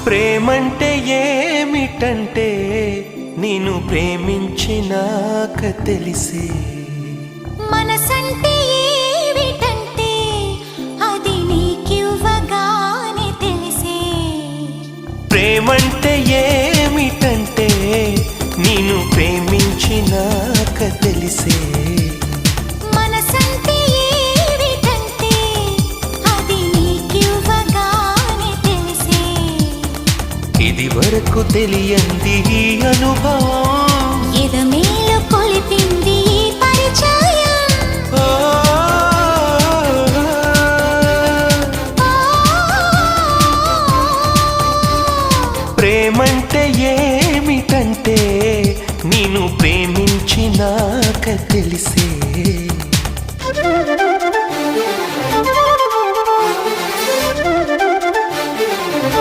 ప్రేమంటే ఏమిటంటే నిన్ను ప్రేమించినాక తెలిసే. మనసంటే ఏమిటంటే అది నీకివ్వగానే తెలిసే. ప్రేమంటే ఏమిటంటే నిన్ను ప్రేమించినాక తెలిసే. మనసంటే ఏమిటంటే అది నీకివ్వగానే తెలిసే. ఇది వరకు తెలియంది ఈ అనుభవం, ఎదమేలు కొలిపింది ఈ పరిచయం. ప్రేమంటే ఏమిటంటే నిన్ను ప్రేమించినాక తెలిసే.